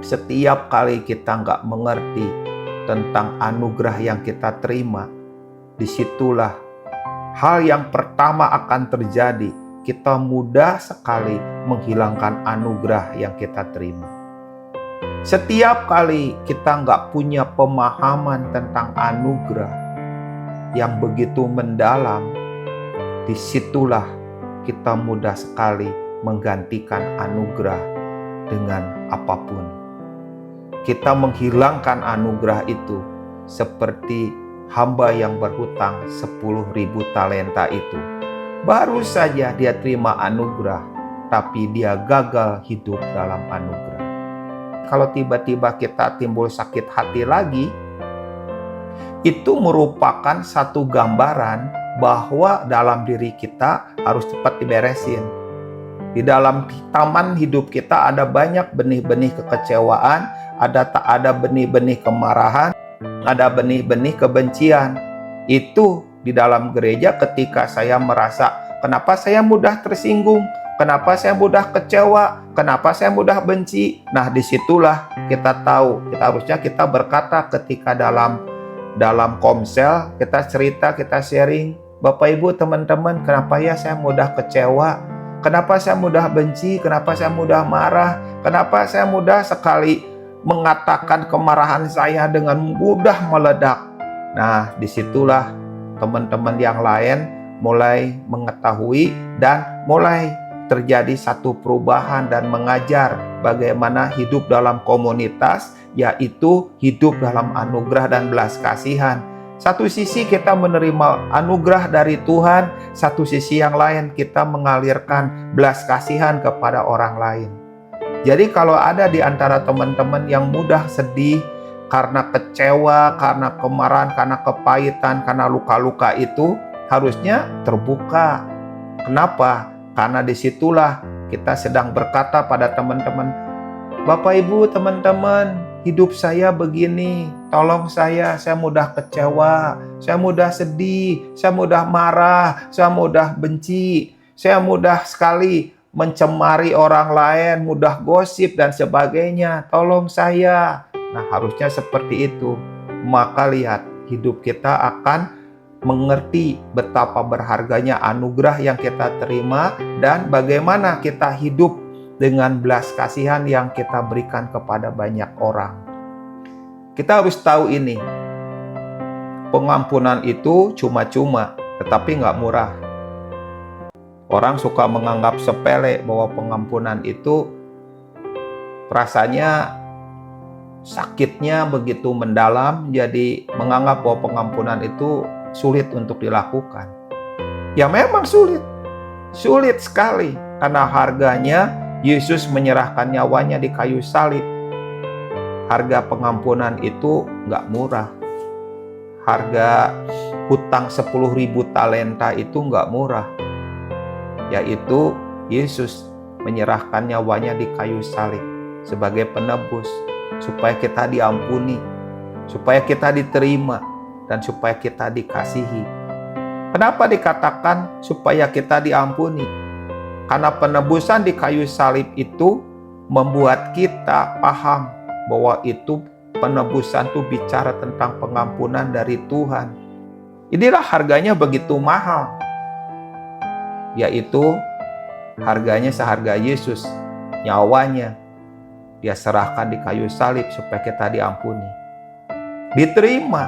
setiap kali kita nggak mengerti tentang anugerah yang kita terima, disitulah hal yang pertama akan terjadi. Kita mudah sekali menghilangkan anugerah yang kita terima. Setiap kali kita nggak punya pemahaman tentang anugerah yang begitu mendalam, disitulah kita mudah sekali menggantikan anugerah dengan apapun. Kita menghilangkan anugerah itu seperti hamba yang berhutang 10.000 talenta itu. Baru saja dia terima anugerah, tapi dia gagal hidup dalam anugerah. Kalau tiba-tiba kita timbul sakit hati lagi, itu merupakan satu gambaran bahwa dalam diri kita harus cepat diberesin. Di dalam taman hidup kita ada banyak benih-benih kekecewaan, ada benih-benih kemarahan, ada benih-benih kebencian. Itu di dalam gereja ketika saya merasa, kenapa saya mudah tersinggung, kenapa saya mudah kecewa, kenapa saya mudah benci. Nah, disitulah kita tahu, harusnya kita berkata ketika dalam komsel, kita cerita, kita sharing, Bapak Ibu, teman-teman, kenapa ya saya mudah kecewa, kenapa saya mudah benci, kenapa saya mudah marah, kenapa saya mudah sekali mengatakan kemarahan saya dengan mudah meledak. Nah, disitulah teman-teman yang lain mulai mengetahui dan mulai terjadi satu perubahan dan mengajar bagaimana hidup dalam komunitas, yaitu hidup dalam anugerah dan belas kasihan. Satu sisi kita menerima anugerah dari Tuhan, satu sisi yang lain kita mengalirkan belas kasihan kepada orang lain. Jadi kalau ada di antara teman-teman yang mudah sedih karena kecewa, karena kemarahan, karena kepahitan, karena luka-luka itu, harusnya terbuka. Kenapa? Karena disitulah kita sedang berkata pada teman-teman, Bapak Ibu, teman-teman, hidup saya begini, tolong saya mudah kecewa, saya mudah sedih, saya mudah marah, saya mudah benci, saya mudah sekali mencemari orang lain, mudah gosip dan sebagainya, tolong saya. Nah, harusnya seperti itu. Maka lihat, hidup kita akan mengerti betapa berharganya anugerah yang kita terima dan bagaimana kita hidup dengan belas kasihan yang kita berikan kepada banyak orang. Kita harus tahu ini, pengampunan itu cuma-cuma, tetapi nggak murah. Orang suka menganggap sepele bahwa pengampunan itu rasanya sakitnya begitu mendalam, jadi menganggap bahwa pengampunan itu sulit untuk dilakukan. Ya memang sulit sekali, karena harganya Yesus menyerahkan nyawanya di kayu salib. Harga pengampunan itu nggak murah. Harga hutang 10.000 talenta itu nggak murah, yaitu Yesus menyerahkan nyawanya di kayu salib sebagai penebus, supaya kita diampuni, supaya kita diterima, dan supaya kita dikasihi. Kenapa dikatakan supaya kita diampuni? Karena penebusan di kayu salib itu membuat kita paham bahwa itu penebusan itu bicara tentang pengampunan dari Tuhan. Inilah harganya begitu mahal, yaitu harganya seharga Yesus, nyawanya dia serahkan di kayu salib supaya kita diampuni, diterima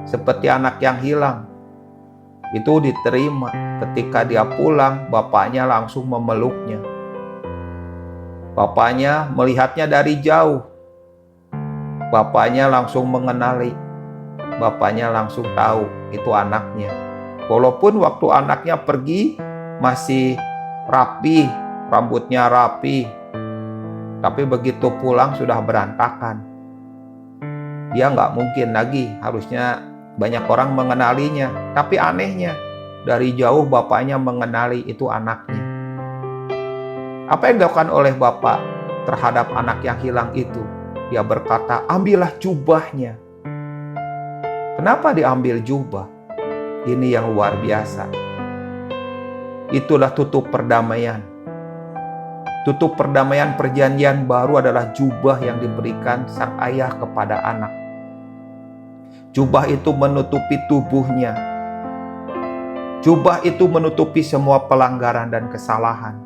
seperti anak yang hilang. Itu diterima ketika dia pulang, bapaknya langsung memeluknya. Bapaknya melihatnya dari jauh, bapaknya langsung mengenali, bapaknya langsung tahu itu anaknya. Walaupun waktu anaknya pergi masih rapi, rambutnya rapi, tapi begitu pulang sudah berantakan. Dia nggak mungkin lagi, harusnya banyak orang mengenalinya. Tapi anehnya, dari jauh bapaknya mengenali itu anaknya. Apa yang dilakukan oleh bapak terhadap anak yang hilang itu? Dia berkata, ambillah jubahnya. Kenapa diambil jubah? Ini yang luar biasa. Itulah tutup perdamaian. Tutup perdamaian perjanjian baru adalah jubah yang diberikan sang ayah kepada anak. Jubah itu menutupi tubuhnya. Jubah itu menutupi semua pelanggaran dan kesalahan.